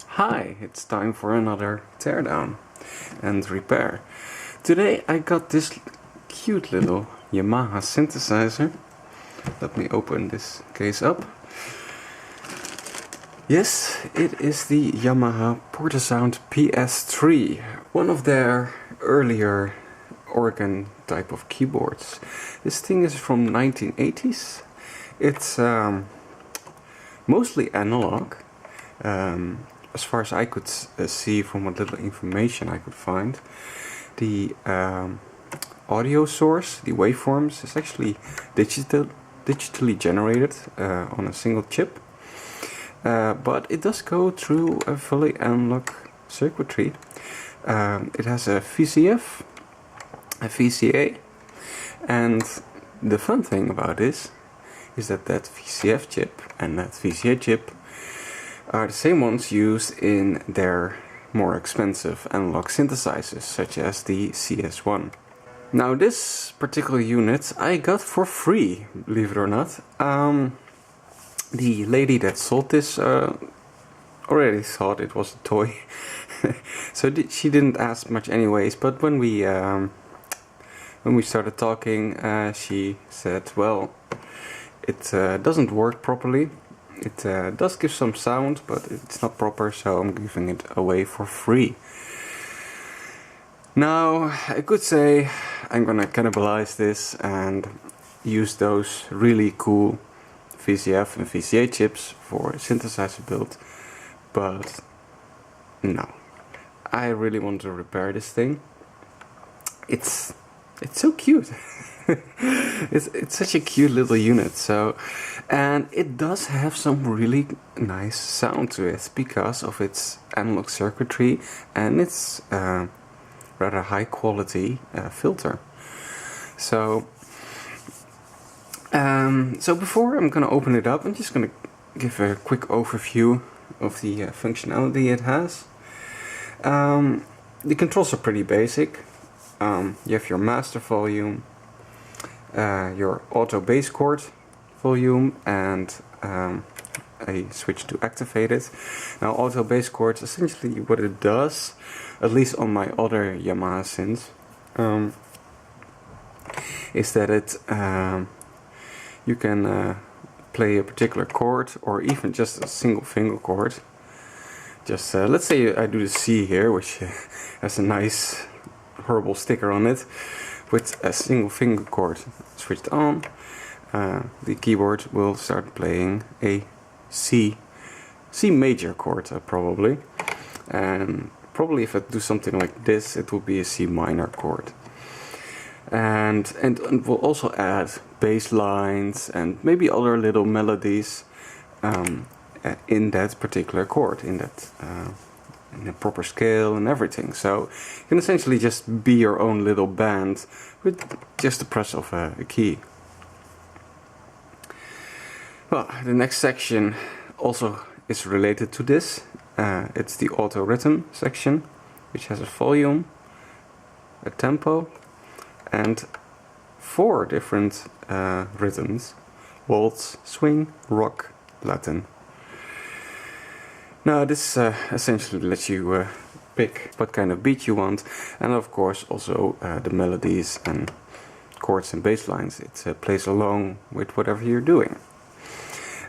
Hi, it's time for another teardown and repair. Today I got this cute little Yamaha synthesizer. Let me open this case up. Yes, it is the Yamaha Portasound PS-3, one of their earlier organ type of keyboards. This thing is from 1980s. It's mostly analog. As far as I could see from what little information I could find, the audio source, the waveforms, is actually digitally generated on a single chip. But it does go through a fully analog circuitry. It has a VCF, a VCA, and the fun thing about this is that VCF chip and that VCA chip are the same ones used in their more expensive analog synthesizers, such as the CS1. Now this particular unit I got for free, believe it or not. The lady that sold this already thought it was a toy, so she didn't ask much anyways, but when we started talking, she said, well, it doesn't work properly. It does give some sound, but it's not proper, so I'm giving it away for free. Now, I could say I'm gonna cannibalize this and use those really cool VCF and VCA chips for a synthesizer build, but no. I really want to repair this thing. It's so cute. It's such a cute little unit, and it does have some really nice sound to it because of its analog circuitry and its rather high quality filter. So before I'm gonna open it up, I'm just gonna give a quick overview of the functionality it has. The controls are pretty basic. You have your master volume, your auto bass chord volume, and a switch to activate it. Now, auto bass chords, essentially what it does, at least on my other Yamaha synths, is that you can play a particular chord, or even just a single finger chord. Just let's say I do the C here, which has a nice horrible sticker on it. With a single finger chord switched on, the keyboard will start playing a C major chord, probably. And probably if I do something like this, it will be a C minor chord. And we'll also add bass lines and maybe other little melodies in that particular chord, in a proper scale and everything. So you can essentially just be your own little band with just the press of a key. Well, the next section also is related to this. It's the auto rhythm section, which has a volume, a tempo, and 4 different rhythms: waltz, swing, rock, Latin. Now this essentially lets you pick what kind of beat you want, and of course also the melodies and chords and bass lines. It plays along with whatever you're doing.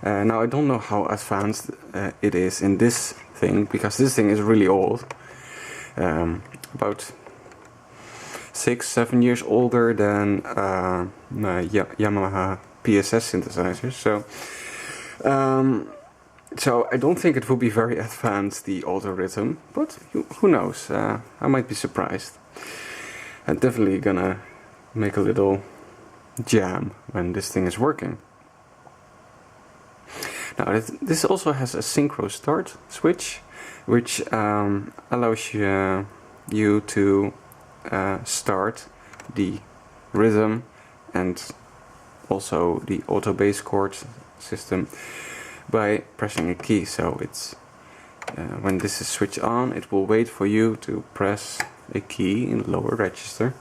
Now I don't know how advanced it is in this thing, because this thing is really old. About 6-7 years older than Yamaha PSS synthesizers. So I don't think it will be very advanced, the auto rhythm, but who knows, I might be surprised. I'm definitely gonna make a little jam when this thing is working. Now this also has a synchro start switch, which allows you to start the rhythm and also the auto bass chord system by pressing a key. So it's when this is switched on, it will wait for you to press a key in the lower register.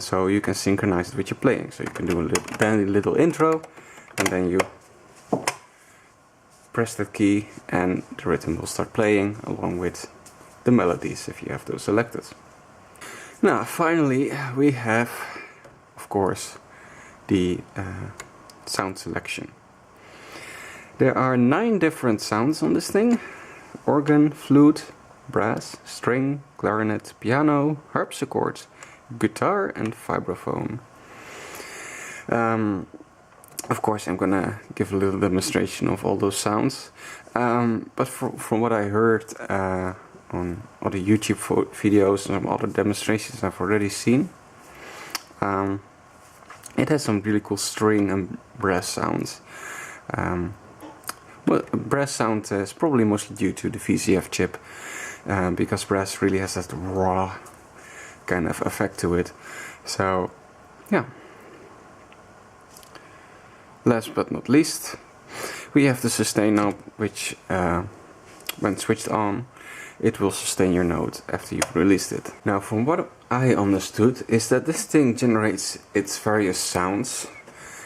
So you can synchronize it with your playing. So you can do a dandy little intro, and then you press that key and the rhythm will start playing along with the melodies if you have those selected. Now finally we have, of course, the sound selection. There are 9 different sounds on this thing: organ, flute, brass, string, clarinet, piano, harpsichord, guitar and vibraphone. Of course I'm gonna give a little demonstration of all those sounds, but from what I heard on other YouTube videos and some other demonstrations I've already seen, it has some really cool string and brass sounds. Well, brass sound is probably mostly due to the VCF chip, because brass really has that raw kind of effect to it. So yeah. Last but not least, we have the sustain knob, which when switched on, it will sustain your note after you've released it. Now from what I understood is that this thing generates its various sounds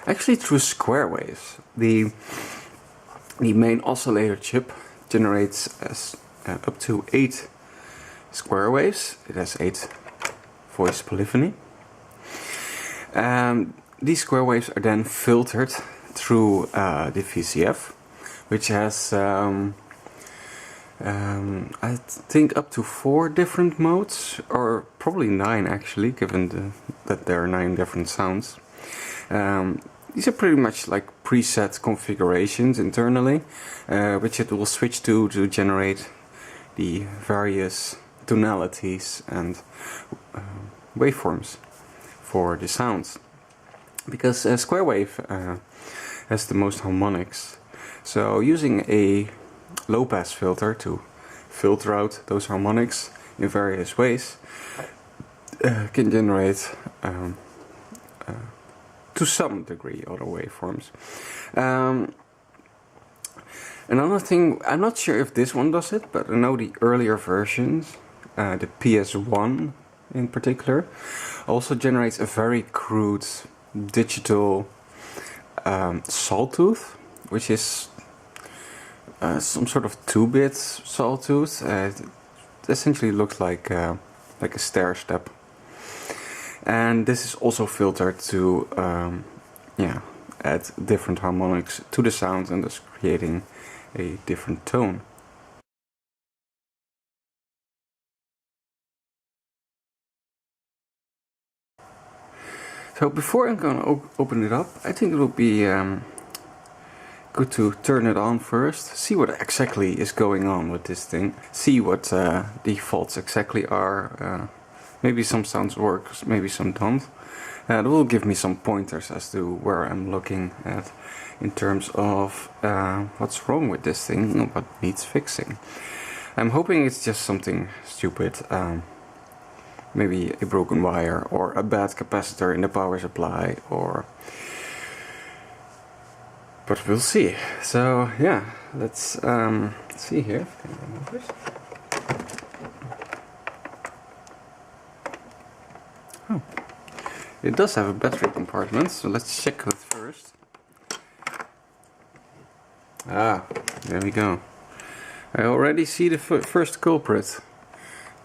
actually through square waves. The main oscillator chip generates up to 8 square waves. It has 8 voice polyphony. These square waves are then filtered through the VCF, which has I think up to 4 different modes, or probably 9 actually, given that there are 9 different sounds. These are pretty much like preset configurations internally, which it will switch to generate the various tonalities and waveforms for the sounds. Because square wave has the most harmonics, so using a low pass filter to filter out those harmonics in various ways can generate to some degree other waveforms. Another thing, I'm not sure if this one does it, but I know the earlier versions, the PS-1 in particular, also generates a very crude digital sawtooth, which is some sort of 2-bit sawtooth. It essentially looks like a stair step, and this is also filtered to add different harmonics to the sound and thus creating a different tone. So before I'm going to open it up, I think it would be good to turn it on first, see what exactly is going on with this thing, see what the faults exactly are. Maybe some sounds work, maybe some don't. It will give me some pointers as to where I'm looking at in terms of what's wrong with this thing and what needs fixing. I'm hoping it's just something stupid. Maybe a broken wire or a bad capacitor in the power supply, but we'll see. So yeah, let's see here. Can I remove this? Oh, it does have a battery compartment, so let's check it first. Ah, there we go. I already see the first culprit.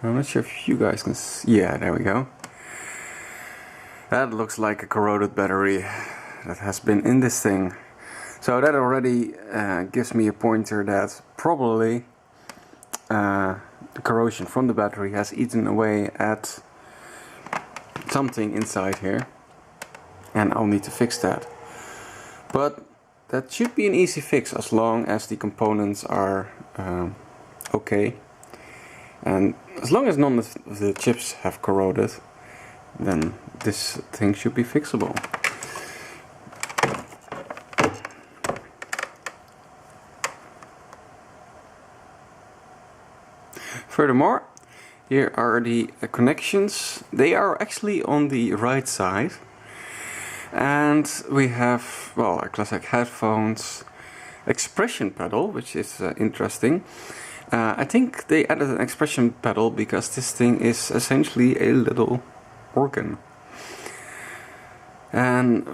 I'm not sure if you guys can see. Yeah, there we go. That looks like a corroded battery that has been in this thing. So that already gives me a pointer that probably the corrosion from the battery has eaten away at something inside here, and I'll need to fix that. But that should be an easy fix as long as the components are okay. And as long as none of the chips have corroded, then this thing should be fixable. Furthermore, here are the connections. They are actually on the right side. And we have, well, a classic headphones, expression pedal, which is interesting. I think they added an expression pedal because this thing is essentially a little organ. And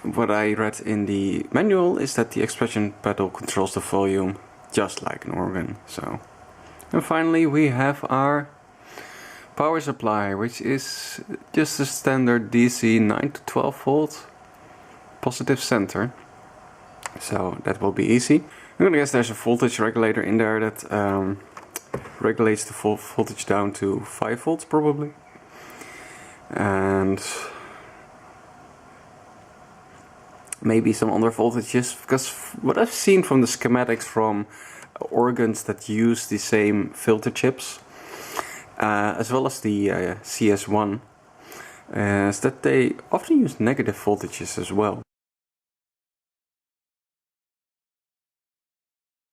what I read in the manual is that the expression pedal controls the volume just like an organ. So, and finally we have our power supply, which is just a standard DC 9 to 12 volt positive center. So that will be easy. I'm gonna guess there's a voltage regulator in there that regulates the voltage down to 5 volts probably. And maybe some other voltages, because what I've seen from the schematics from organs that use the same filter chips, as well as the CS1, is that they often use negative voltages as well.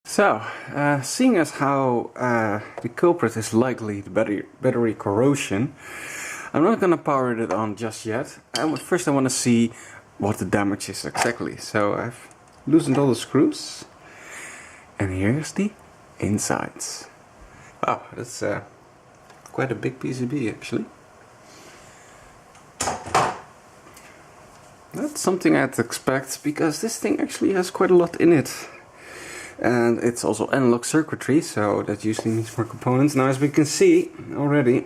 So, seeing as how the culprit is likely the battery corrosion, I'm not gonna power it on just yet. First I want to see what the damage is exactly. So I've loosened all the screws, and here's the insides. Wow, that's quite a big PCB actually. That's something I'd expect, because this thing actually has quite a lot in it. And it's also analog circuitry, so that usually needs more components. Now, as we can see already,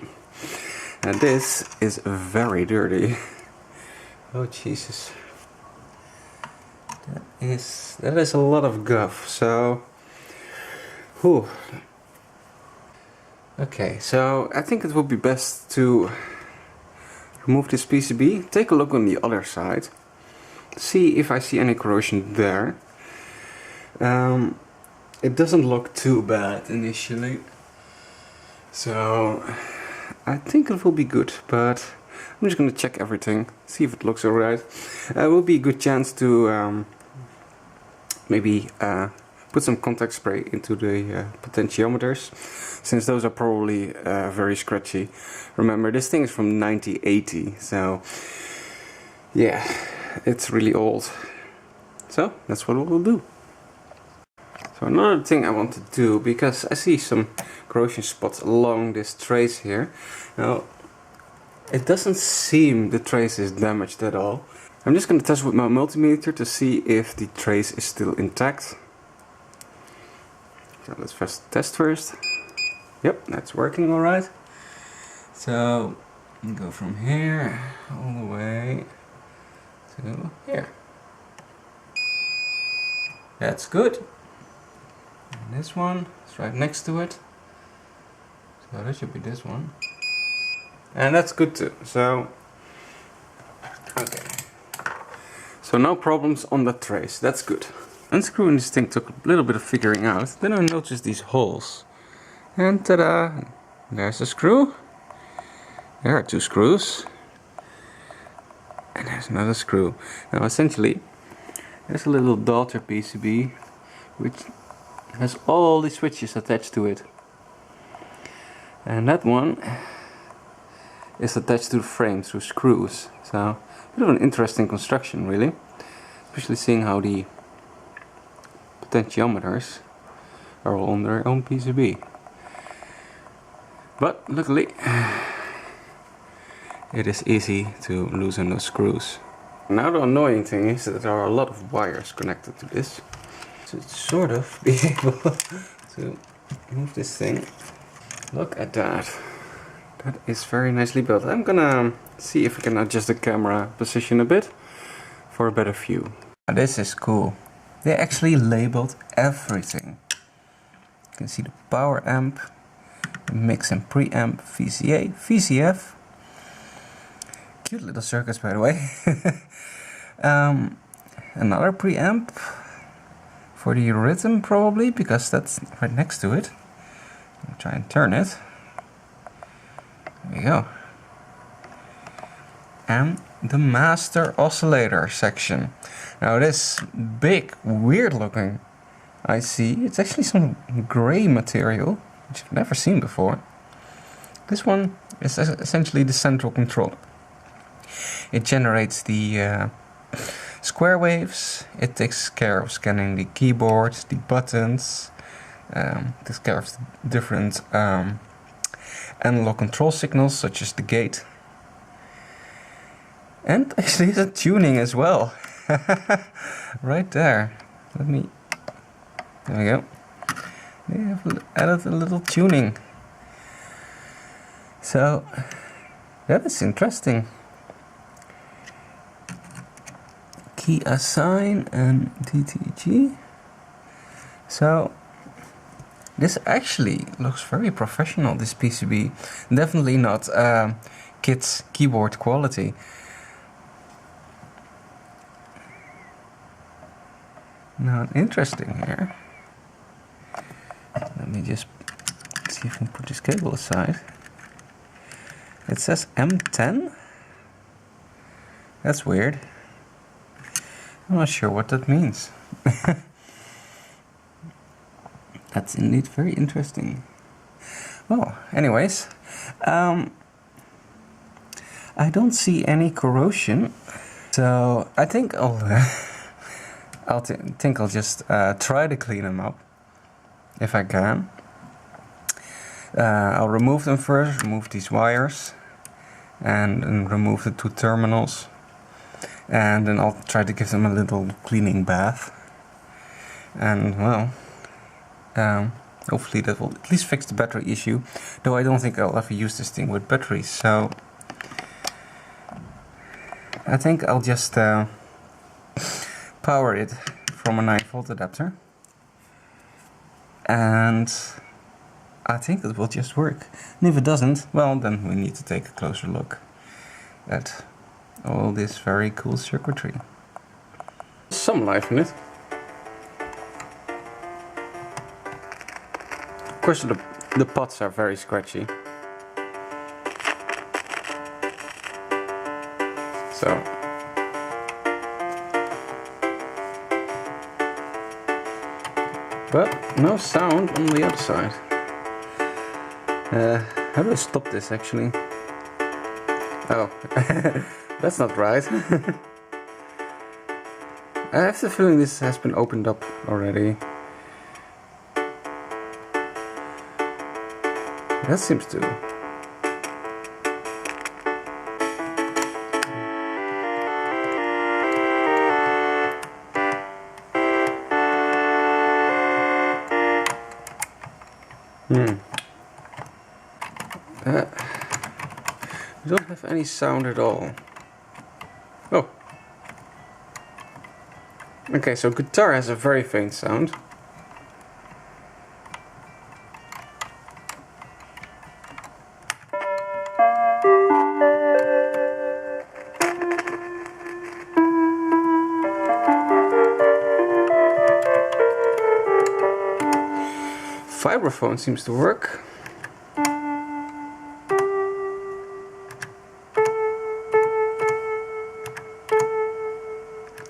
this is very dirty. Oh Jesus, that is a lot of guff. So, whew. Okay, so I think it would be best to remove this PCB, take a look on the other side, see if I see any corrosion there. It doesn't look too bad initially, so I think it will be good, but I'm just gonna check everything, see if it looks alright. It will be a good chance to maybe put some contact spray into the potentiometers, since those are probably very scratchy. Remember, this thing is from 1980, so yeah, it's really old. So that's what we'll do. So another thing I want to do, because I see some corrosion spots along this trace here. Now, it doesn't seem the trace is damaged at all. I'm just going to test with my multimeter to see if the trace is still intact. So let's first test first. Yep, that's working alright. So, you go from here all the way to here. That's good. And this one is right next to it, so that should be this one, and that's good too. So okay, so no problems on the trace, that's good. Unscrewing this thing took a little bit of figuring out. Then I noticed these holes, and ta-da, there's a screw, there are 2 screws, and there's another screw. Now essentially there's a little daughter PCB which has all the switches attached to it, and that one is attached to the frame through screws. So a bit of an interesting construction really, especially seeing how the potentiometers are all on their own PCB. But luckily it is easy to loosen those screws. Now the annoying thing is that there are a lot of wires connected to this, to sort of be able to move this thing. Look at that. That is very nicely built. I'm gonna see if I can adjust the camera position a bit for a better view. Now this is cool. They actually labeled everything. You can see the power amp, the mix and preamp, VCA, VCF. Cute little circuits, by the way. Another preamp for the rhythm probably, because that's right next to it. I'll try and turn it. There we go. And the master oscillator section. Now this big, weird looking IC, it's actually some gray material, which I've never seen before. This one is essentially the central controller. It generates the square waves, it takes care of scanning the keyboard, the buttons, takes care of different analog control signals such as the gate. And actually the tuning as well. Right there. There we go. They have added a little tuning. So that is interesting. Key assign and DTG. So this actually looks very professional, this PCB. Definitely not kid's keyboard quality. Now interesting here. Let me just see if I can put this cable aside. It says M10? That's weird. I'm not sure what that means. That's indeed very interesting. Well, anyways, I don't see any corrosion, so I think I'll just try to clean them up if I can. I'll remove them first, remove these wires, and remove the two terminals, and then I'll try to give them a little cleaning bath. And well, hopefully that will at least fix the battery issue, though I don't think I'll ever use this thing with batteries, so I think I'll just power it from a 9-volt adapter, and I think it will just work. And if it doesn't, well, then we need to take a closer look at all this very cool circuitry. Some life in it. Of course the pots are very scratchy. So but no sound on the other side. How do I stop this actually? Oh, that's not right. I have the feeling this has been opened up already. That seems to. We don't have any sound at all. Oh. Okay, so guitar has a very faint sound. Vibraphone seems to work.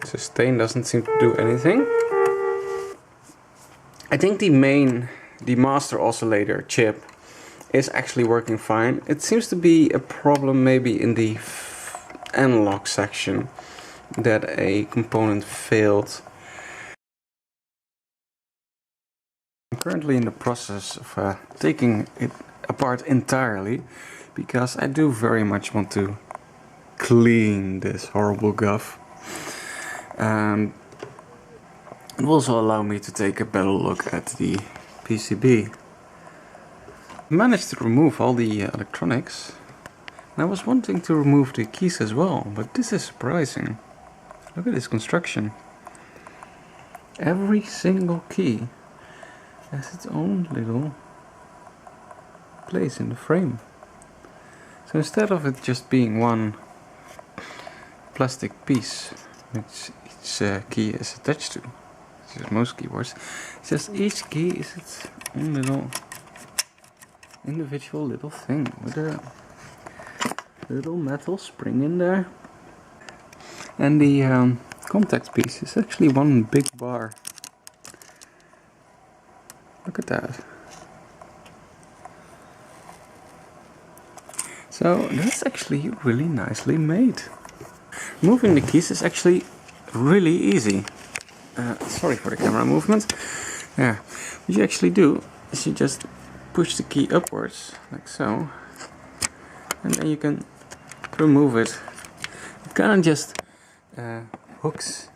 Sustain doesn't seem to do anything. I think the master oscillator chip is actually working fine. It seems to be a problem maybe in the analog section, that a component failed. I'm currently in the process of taking it apart entirely, because I do very much want to clean this horrible guff. It will also allow me to take a better look at the PCB. I managed to remove all the electronics, and I was wanting to remove the keys as well, but this is surprising. Look at this construction. Every single key has its own little place in the frame. So instead of it just being one plastic piece which each key is attached to, which is most keyboards, it's just each key is its own little individual little thing with a little metal spring in there. And the contact piece is actually one big bar. Look at that. So that's actually really nicely made. Moving the keys is actually really easy. Sorry for the camera movement. Yeah, what you actually do is you just push the key upwards, like so, and then you can remove it it kind of just hooks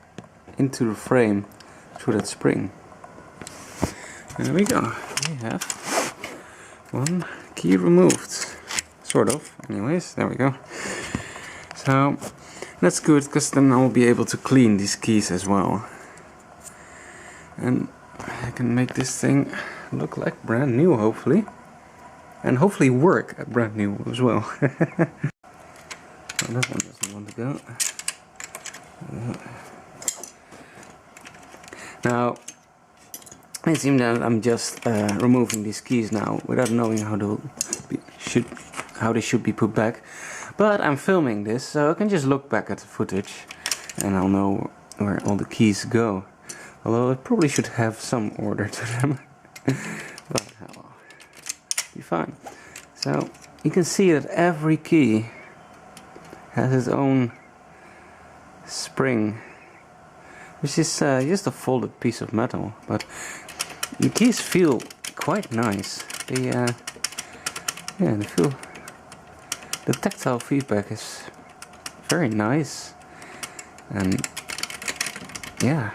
into the frame through that spring. And there we go. We have one key removed. Sort of. Anyways, there we go. So that's good, because then I'll be able to clean these keys as well. And I can make this thing look like brand new, hopefully. And hopefully work at brand new as well. Well, that one doesn't want to go. Now, it seems that I'm just removing these keys now without knowing how they should be put back. But I'm filming this, so I can just look back at the footage and I'll know where all the keys go. Although I probably should have some order to them. But well, be fine. So you can see that every key has its own spring, which is just a folded piece of metal. But the keys feel quite nice. They feel. The tactile feedback is very nice, and yeah,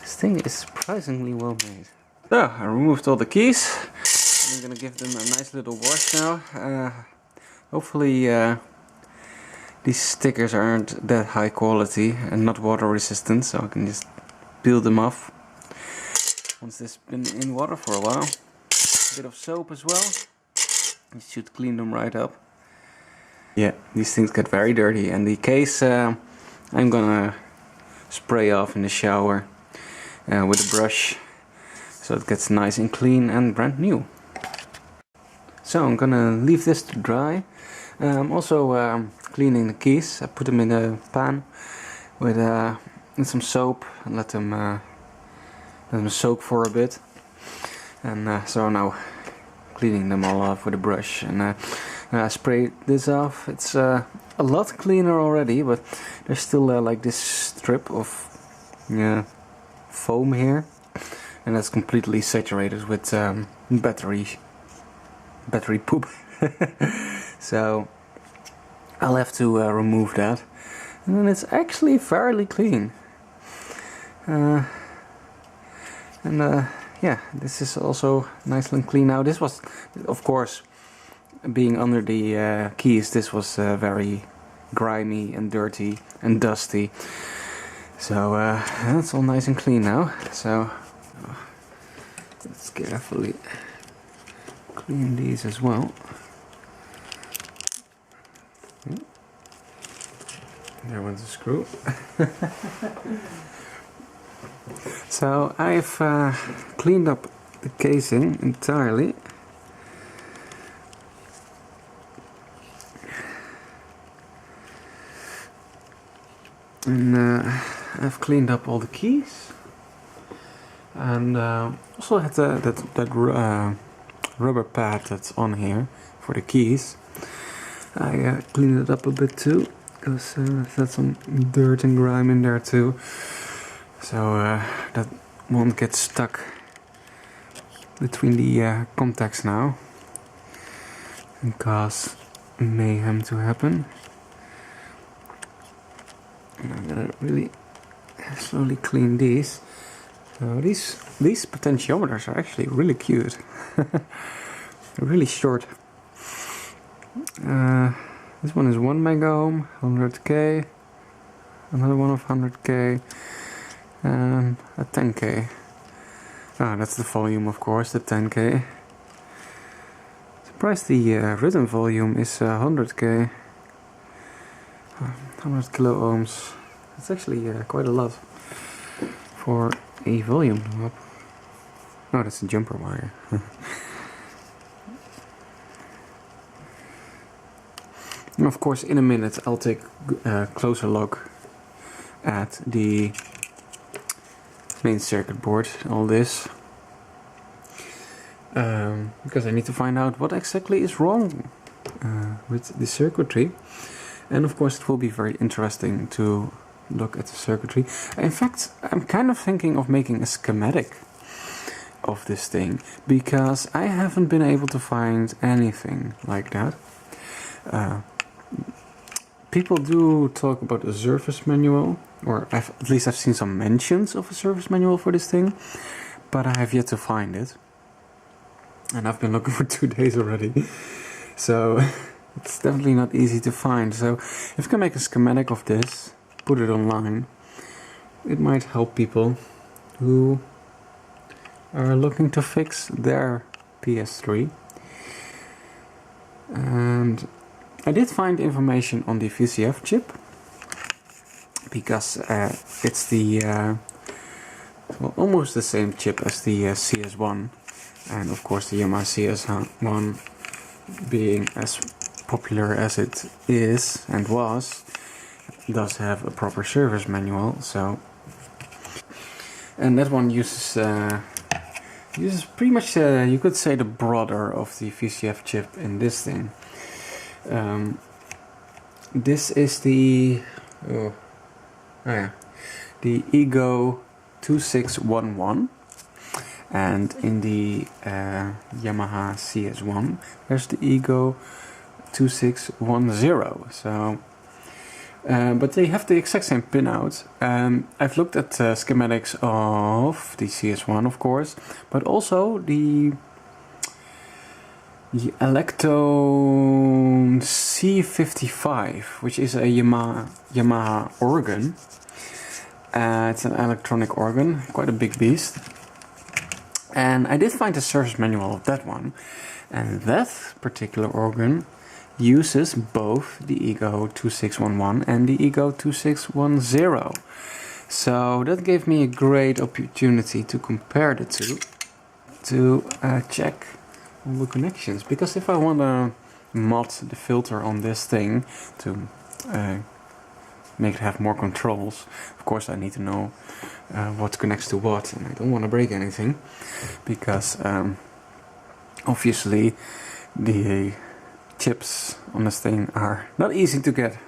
this thing is surprisingly well made. So I removed all the keys. I'm gonna give them a nice little wash now. Hopefully these stickers aren't that high quality and not water resistant, so I can just peel them off once this has been in water for a while. A bit of soap as well. It should clean them right up. Yeah, these things get very dirty, and the case I'm gonna spray off in the shower with a brush, so it gets nice and clean and brand new. So I'm gonna leave this to dry. Also cleaning the keys. I put them in a pan with some soap and let them soak for a bit. And so now cleaning them all off with a brush, and I sprayed this off. It's a lot cleaner already, but there's still like this strip of foam here, and that's completely saturated with battery poop. So I'll have to remove that, and then it's actually fairly clean. Yeah, this is also nice and clean now. This was, of course, being under the keys, this was very grimy and dirty and dusty. So that's all nice and clean now. So let's carefully clean these as well. There went the screw. So I've cleaned up the casing entirely. And I've cleaned up all the keys, and also had that rubber pad that's on here for the keys. I cleaned it up a bit too, because there's some dirt and grime in there too, so that won't get stuck between the contacts now and cause mayhem to happen. And I'm gonna really slowly clean these. So these potentiometers are actually really cute. Really short. This one is 1 mega ohm, 100k. Another one of 100k, and a 10k. Ah, that's the volume, of course, the 10k. Surprised the written volume is 100k. 100 kilo ohms. It's actually quite a lot for a volume knob. Oh, that's a jumper wire. And of course, in a minute I'll take a closer look at the main circuit board, all this, because I need to find out what exactly is wrong with the circuitry. And of course it will be very interesting to look at the circuitry. In fact, I'm kind of thinking of making a schematic of this thing, because I haven't been able to find anything like that. People do talk about a service manual, or at least I've seen some mentions of a service manual for this thing, but I have yet to find it. And I've been looking for 2 days already, so it's definitely not easy to find. So if you can make a schematic of this, put it online, it might help people who are looking to fix their PS3. And I did find information on the VCF chip, because it's the well, almost the same chip as the CS1, and of course the Yamaha CS1, being as popular as it is and was, does have a proper service manual. So, and that one uses pretty much you could say the brother of the VCF chip in this thing. This is the the Ego 2611, and in the Yamaha CS1 there's the Ego 2610. So but they have the exact same pinout. I've looked at schematics of the CS1, of course, but also the Electone C55, which is a Yamaha organ. It's an electronic organ, quite a big beast. And I did find the service manual of that one, and that particular organ uses both the Ego 2611 and the Ego 2610. So that gave me a great opportunity to compare the two, to check all the connections. Because if I want to mod the filter on this thing to make it have more controls, of course I need to know what connects to what, and I don't want to break anything, because obviously the chips on this thing are not easy to get.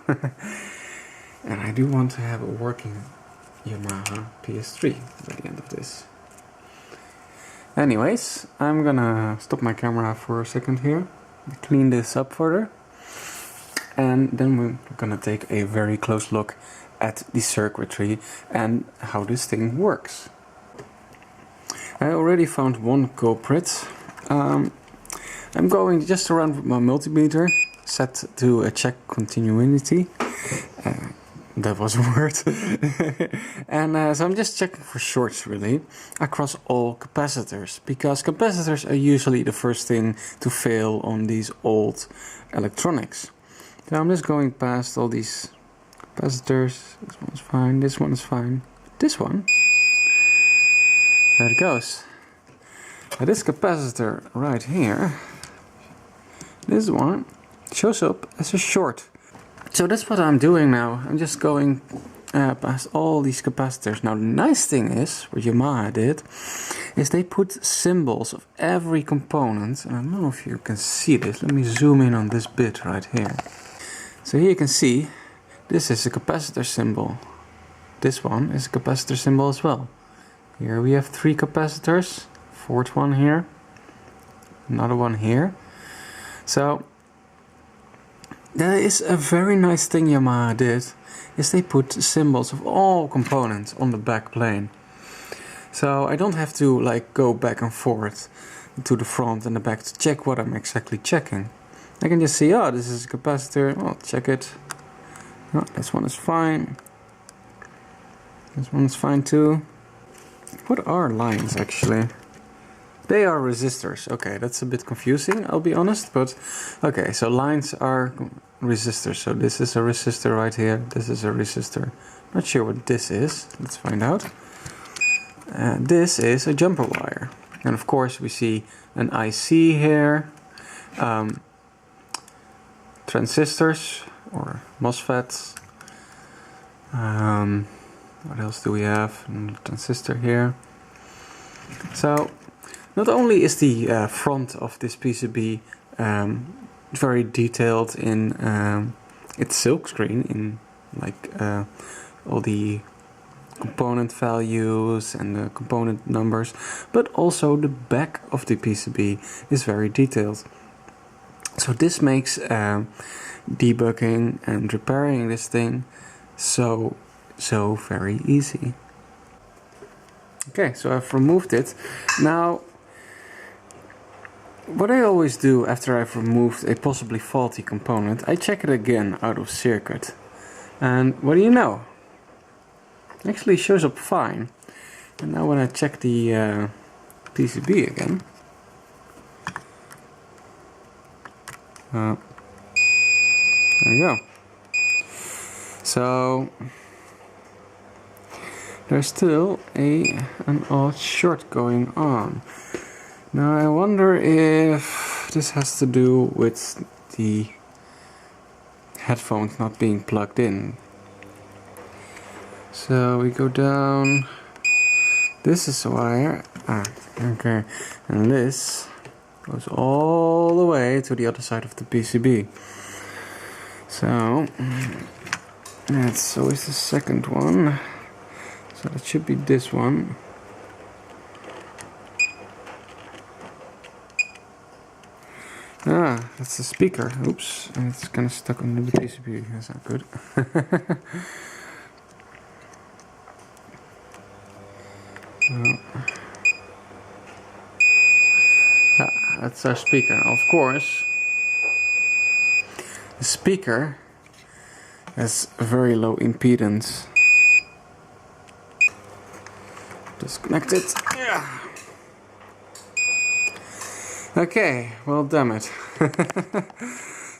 And I do want to have a working Yamaha PS3 by the end of this. Anyways, I'm gonna stop my camera for a second here, clean this up further, and then we're gonna take a very close look at the circuitry and how this thing works. I already found one culprit. I'm going just around with my multimeter, set to check continuity. That was a word. And so I'm just checking for shorts, really, across all capacitors, because capacitors are usually the first thing to fail on these old electronics. So I'm just going past all these capacitors. This one's fine, this one's fine. This one, there it goes. Now this capacitor right here, this one shows up as a short. So that's what I'm doing now. I'm just going past all these capacitors. Now the nice thing is, what Yamaha did, is they put symbols of every component. And I don't know if you can see this. Let me zoom in on this bit right here. So here you can see, this is a capacitor symbol. This one is a capacitor symbol as well. Here we have 3 capacitors. Fourth one here. Another one here. So that is a very nice thing Yamaha did, is they put symbols of all components on the back plane. So I don't have to like go back and forth to the front and the back to check what I'm exactly checking. I can just see, oh, this is a capacitor, I'll check it. Oh, this one is fine. This one is fine too. What are lines actually? They are resistors. Okay, that's a bit confusing, I'll be honest, but okay, so lines are resistors. So this is a resistor right here, this is a resistor. Not sure what this is, let's find out. This is a jumper wire. And of course we see an IC here, transistors or MOSFETs. What else do we have? A transistor here. So not only is the front of this PCB very detailed in its silkscreen, in like all the component values and the component numbers, but also the back of the PCB is very detailed. So this makes debugging and repairing this thing so very easy. Okay, so I've removed it. Now, what I always do after I've removed a possibly faulty component, I check it again out of circuit. And what do you know? It actually shows up fine. And now when I check the PCB again, there you go. So there's still an odd short going on. Now I wonder if this has to do with the headphones not being plugged in. So we go down. This is a wire. Okay. And this goes all the way to the other side of the PCB. So that's always the second one. So that should be this one. Ah, that's the speaker. Oops, and it's kind of stuck on the PCB. That's not good. That's our speaker. Of course, the speaker has very low impedance. Disconnect it. Yeah. Okay, well, damn it.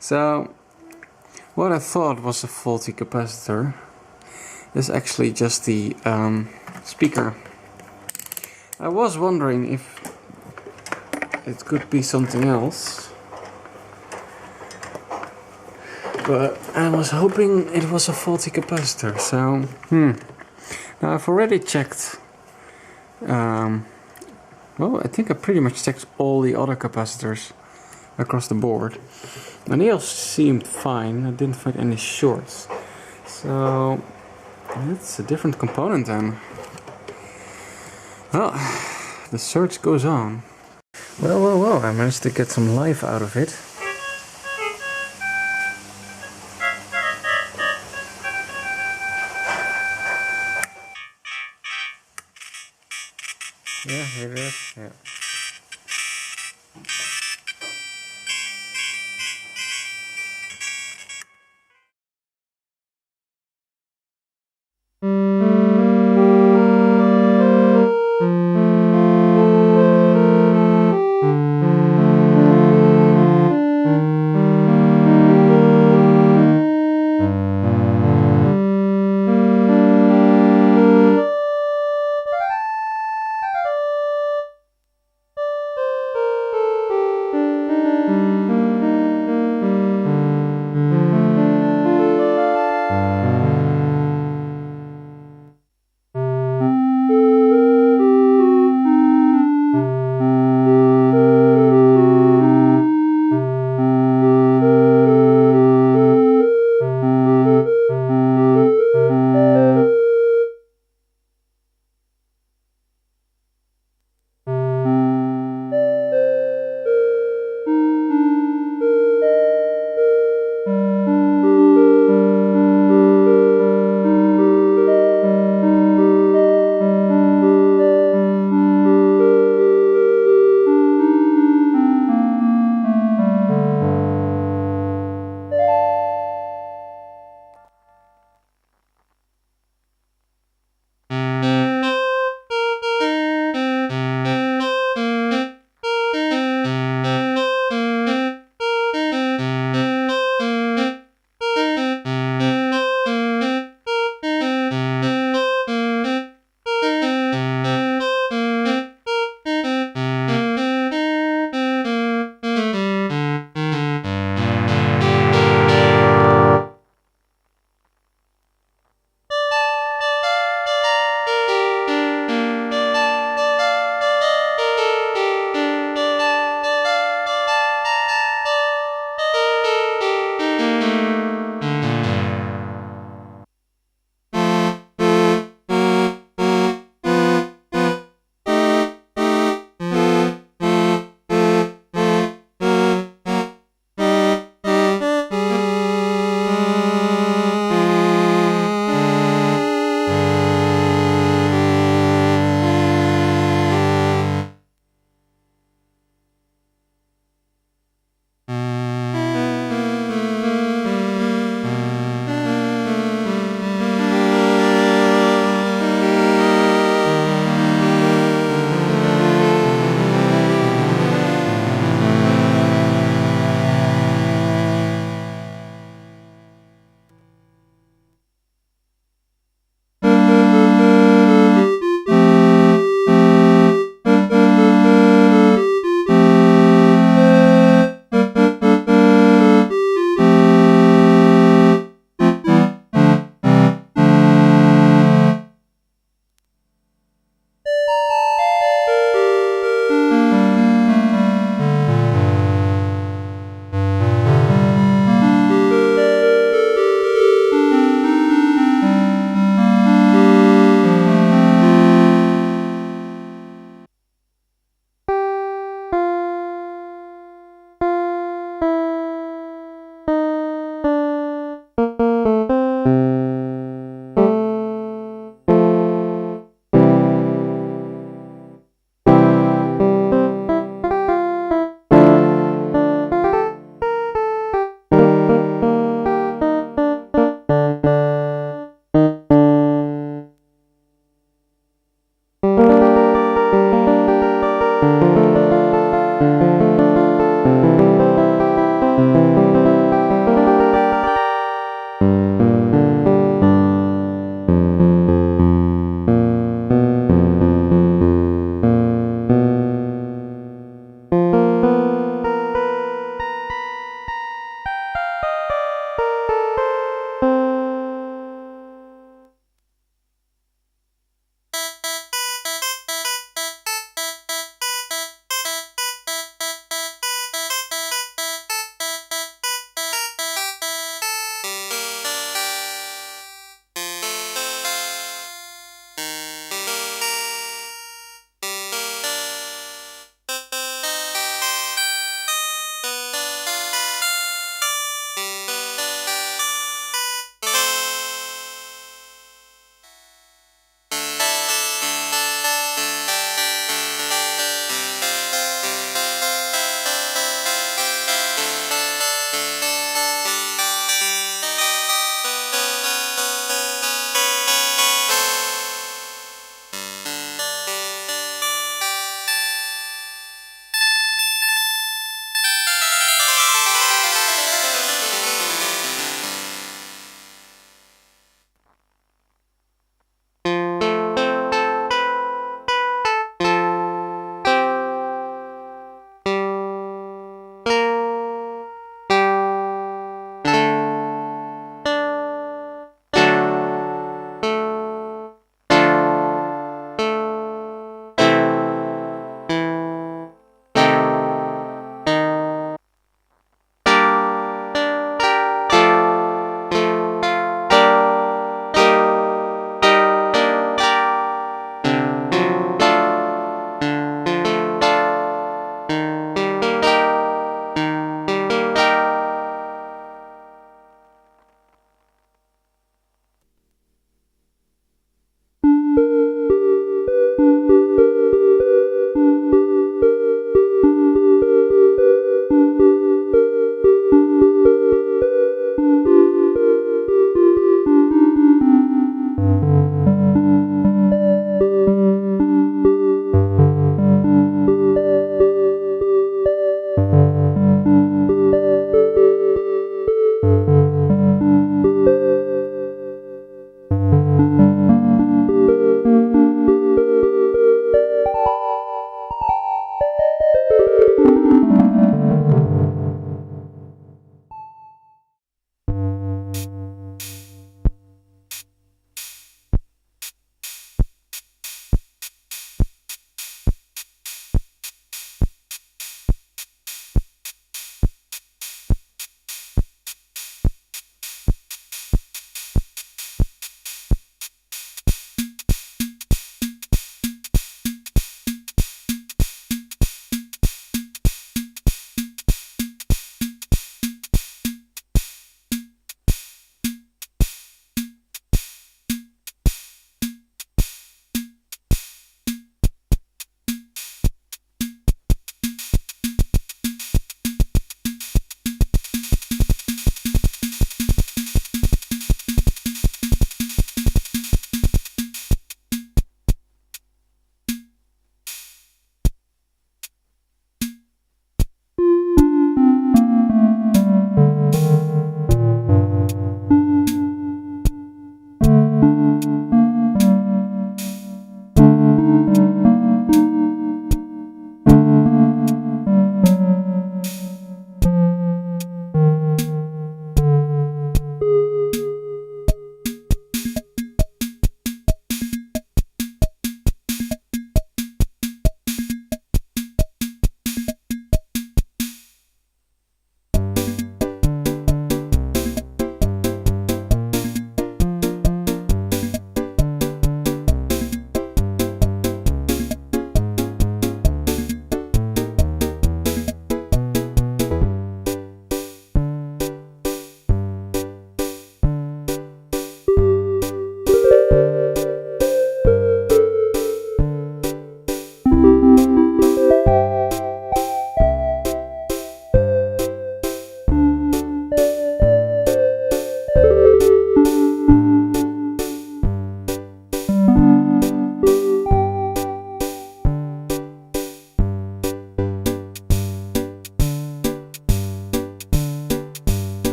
So, what I thought was a faulty capacitor is actually just the speaker. I was wondering if it could be something else, but I was hoping it was a faulty capacitor. So, now I've already checked. Well, I think I pretty much checked all the other capacitors across the board, and they all seemed fine. I didn't find any shorts. So it's a different component then. Well, the search goes on. Well, I managed to get some life out of it. Yeah, here it is. Yeah.